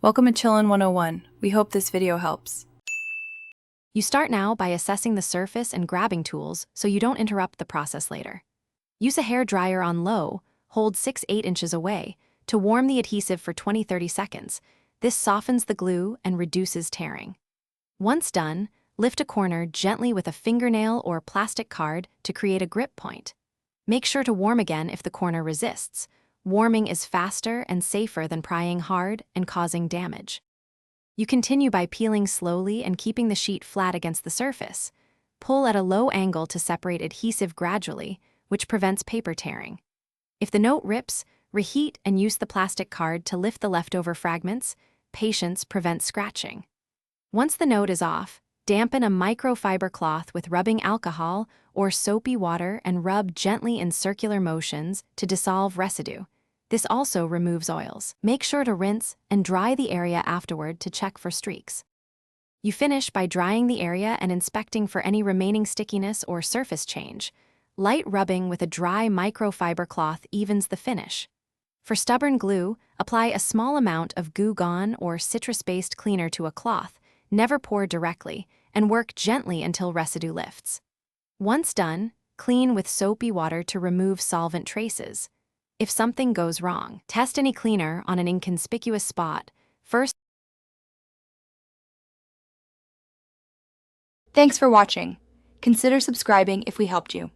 Welcome to Chillin' 101. We hope this video helps. You start now by assessing the surface and grabbing tools so you don't interrupt the process later. Use a hair dryer on low, hold 6-8 inches away, to warm the adhesive for 20-30 seconds. This softens the glue and reduces tearing. Once done, lift a corner gently with a fingernail or plastic card to create a grip point. Make sure to warm again if the corner resists. Warming is faster and safer than prying hard and causing damage. You continue by peeling slowly and keeping the sheet flat against the surface. Pull at a low angle to separate adhesive gradually, which prevents paper tearing. If the note rips, reheat and use the plastic card to lift the leftover fragments. Patience prevents scratching. Once the note is off, dampen a microfiber cloth with rubbing alcohol or soapy water and rub gently in circular motions to dissolve residue. This also removes oils. Make sure to rinse and dry the area afterward to check for streaks. You finish by drying the area and inspecting for any remaining stickiness or surface change. Light rubbing with a dry microfiber cloth evens the finish. For stubborn glue, apply a small amount of Goo Gone or citrus-based cleaner to a cloth. Never pour directly, and work gently until residue lifts. Once done, clean with soapy water to remove solvent traces. If something goes wrong, test any cleaner on an inconspicuous spot. First. Thanks for watching. Consider subscribing if we helped you.